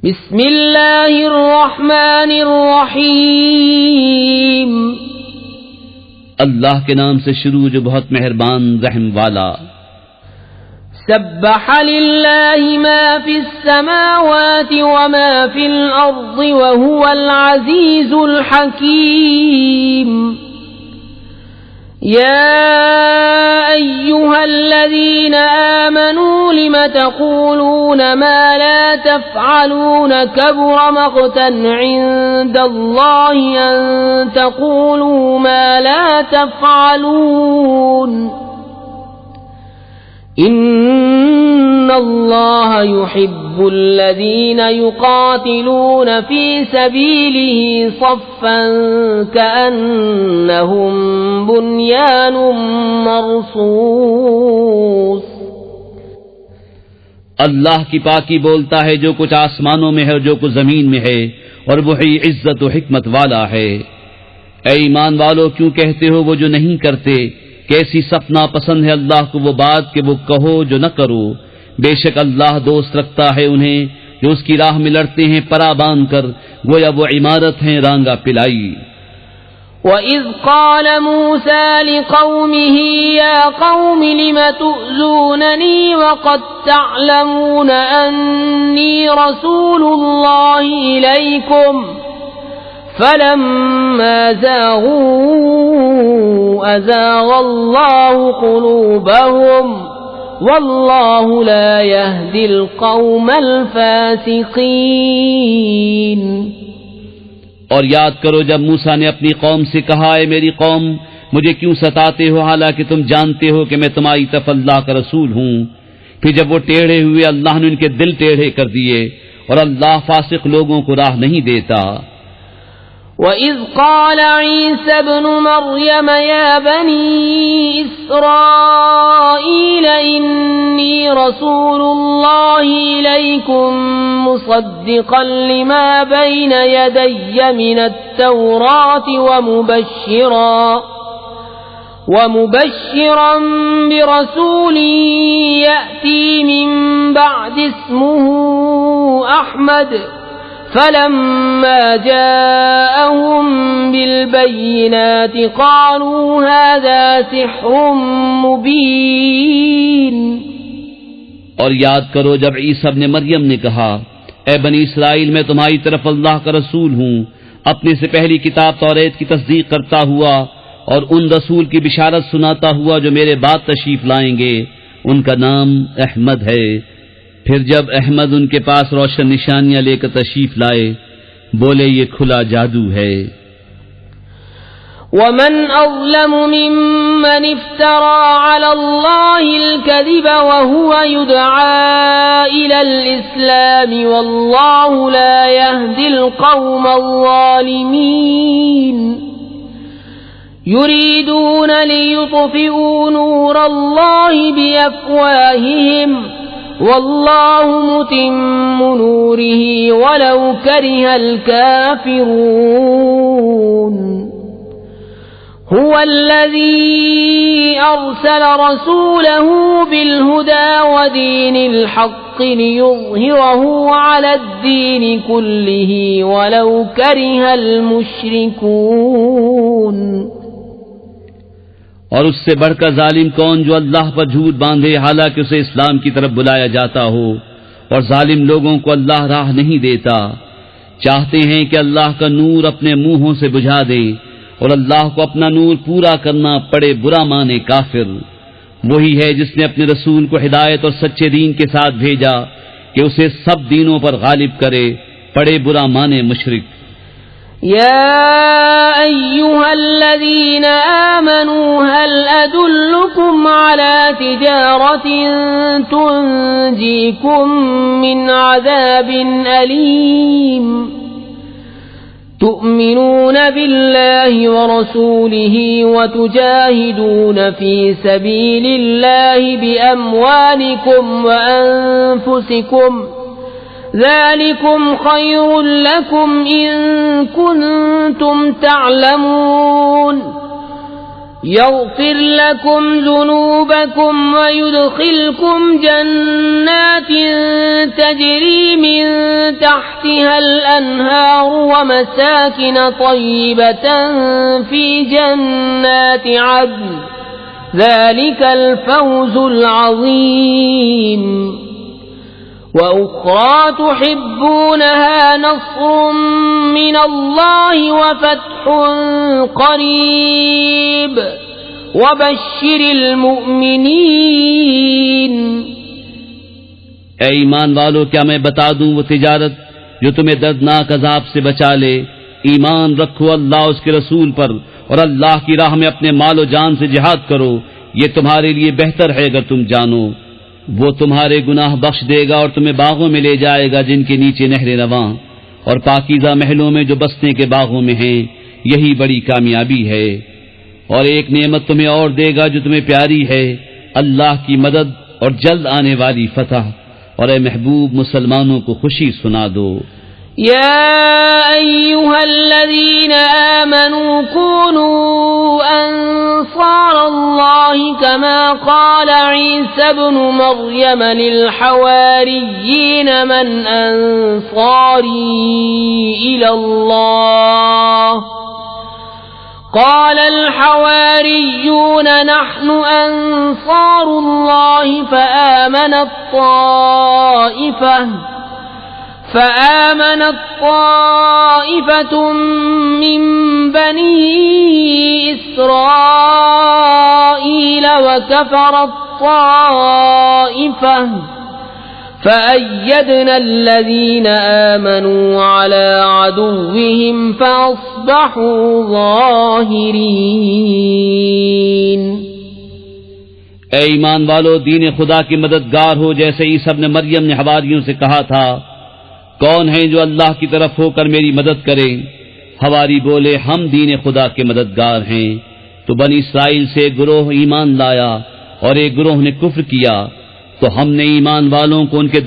بسم اللہ الرحمن الرحیم، اللہ کے نام سے شروع جو بہت مہربان رحم والا۔ سبح للہ ما فی السماوات وما فی الارض وهو العزیز الحکیم۔ یا ایہا الذین آمنوا لم تقولون ما لا تفعلون کبر مقتا عند اللہ ان تقولوا ما لا تفعلون، ان اللہ يحب الذین یقاتلون فی سبیلہ صفا کأنہم بنیان مرصوص۔ اللہ کی پاکی بولتا ہے جو کچھ آسمانوں میں ہے اور جو کچھ زمین میں ہے، اور وہی عزت و حکمت والا ہے۔ اے ایمان والو، کیوں کہتے ہو وہ جو نہیں کرتے؟ کیسی سپنا پسند ہے اللہ کو وہ بات کہ وہ کہو جو نہ کرو۔ بے شک اللہ دوست رکھتا ہے انہیں جو اس کی راہ میں لڑتے ہیں پرا باندھ کر، گویا وہ عمارت ہیں رانگا پلائی۔ وَإِذْ قَالَ مُوسَى لِقَوْمِهِ يَا قَوْمِ لِمَ تُؤْذُونَنِي وَقَدْ تَعْلَمُونَ أَنِّي رَسُولُ اللَّهِ إِلَيْكُمْ فَلَمَّا زَاغُوا أَزَاغَ اللَّهُ قُلُوبَهُمْ وَاللَّهُ لَا يَهْدِي الْقَوْمَ الْفَاسِقِينَ۔ اور یاد کرو جب موسیٰ نے اپنی قوم سے کہا، اے میری قوم مجھے کیوں ستاتے ہو حالانکہ تم جانتے ہو کہ میں تمہاری طرف اللہ کا رسول ہوں۔ پھر جب وہ ٹیڑھے ہوئے اللہ نے ان کے دل ٹیڑھے کر دیے، اور اللہ فاسق لوگوں کو راہ نہیں دیتا۔ وَإِذْ قَالَ عِيسَى ابْنُ مَرْيَمَ يَا بَنِي إِسْرَائِيلَ إِنِّي رَسُولُ اللَّهِ إِلَيْكُمْ مُصَدِّقًا لِمَا بَيْنَ يَدَيَّ مِنَ التَّوْرَاةِ وَمُبَشِّرًا بِرَسُولٍ يَأْتِي مِن بَعْدِ اسْمُهُ أَحْمَدُ فَلَمَّا جَاءَهُم بِالْبَيِّنَاتِ قَالُوا هَذَا سِحْرٌ مُبِينٌ۔ اور یاد کرو جب عیسیٰ ابن مریم نے کہا، اے بنی اسرائیل میں تمہاری طرف اللہ کا رسول ہوں، اپنے سے پہلی کتاب توریت کی تصدیق کرتا ہوا اور ان رسول کی بشارت سناتا ہوا جو میرے بعد تشریف لائیں گے، ان کا نام احمد ہے۔ پھر جب احمد ان کے پاس روشن نشانیاں لے کر تشریف لائے، بولے یہ کھلا جادو ہے۔ وَمَنْ أَظْلَمُ مِمَّنِ افْتَرَى عَلَى اللَّهِ الْكَذِبَ وَهُوَ يُدْعَى إِلَى الْإِسْلَامِ وَاللَّهُ لَا يَهْدِي الْقَوْمَ الظَّالِمِينَ۔ يُرِيدُونَ لِيُطْفِئُوا نُورَ اللَّهِ بِأَفْوَاهِهِمْ وَاللَّهُ مُتِمُّ نُورِهِ وَلَوْ كَرِهَ الْكَافِرُونَ۔ هُوَ الَّذِي أَرْسَلَ رَسُولَهُ بِالْهُدَى وَدِينِ الْحَقِّ لِيُظْهِرَهُ عَلَى الدِّينِ كُلِّهِ وَلَوْ كَرِهَ الْمُشْرِكُونَ۔ اور اس سے بڑھ کر ظالم کون جو اللہ پر جھوٹ باندھے حالانکہ اسے اسلام کی طرف بلایا جاتا ہو، اور ظالم لوگوں کو اللہ راہ نہیں دیتا۔ چاہتے ہیں کہ اللہ کا نور اپنے منہوں سے بجھا دے، اور اللہ کو اپنا نور پورا کرنا پڑے برا مانے کافر۔ وہی ہے جس نے اپنے رسول کو ہدایت اور سچے دین کے ساتھ بھیجا کہ اسے سب دینوں پر غالب کرے، پڑے برا مانے مشرک۔ يا أيها الذين آمنوا هل أدلكم على تجارة تنجيكم من عذاب أليم تؤمنون بالله ورسوله وتجاهدون في سبيل الله بأموالكم وأنفسكم ذلكم خير لكم إن كنتم تعلمون يغفر لكم ذنوبكم ويدخلكم جنات تجري من تحتها الأنهار ومساكن طيبة في جنات عدن ذلك الفوز العظيم وأخرى تحبونها نصر من الله وفتح قريب وبشر المؤمنين. اے ایمان والو، کیا میں بتا دوں وہ تجارت جو تمہیں دردناک عذاب سے بچا لے؟ ایمان رکھو اللہ اس کے رسول پر اور اللہ کی راہ میں اپنے مال و جان سے جہاد کرو، یہ تمہارے لیے بہتر ہے اگر تم جانو. وہ تمہارے گناہ بخش دے گا اور تمہیں باغوں میں لے جائے گا جن کے نیچے نہریں رواں، اور پاکیزہ محلوں میں جو بسنے کے باغوں میں ہیں، یہی بڑی کامیابی ہے. اور ایک نعمت تمہیں اور دے گا جو تمہیں پیاری ہے، اللہ کی مدد اور جلد آنے والی فتح. اور اے محبوب مسلمانوں کو خوشی سنا دو. يا أيها الذين آمنوا كونوا أنصار الله كما قال عيسى ابن مريم للحواريين من أنصاري إلى الله قال الحواريون نحن أنصار الله فآمنت طائفة من بني إسرائيل وكفرت طائفة فأيدنا الذين آمنوا على عدوهم فأصبحوا ظاهرين. اے ایمان والو، دین خدا کی مددگار ہو جیسے عیسیٰ ابن مریم نے حواریوں سے کہا تھا، کون ہیں جو اللہ کی طرف ہو کر میری مدد کریں؟ حواری بولے، ہم دین خدا کے مددگار ہیں. تو بنی اسرائیل سے ایک گروہ ایمان لایا اور ایک گروہ نے کفر کیا، تو ہم نے ایمان والوں کو ان کے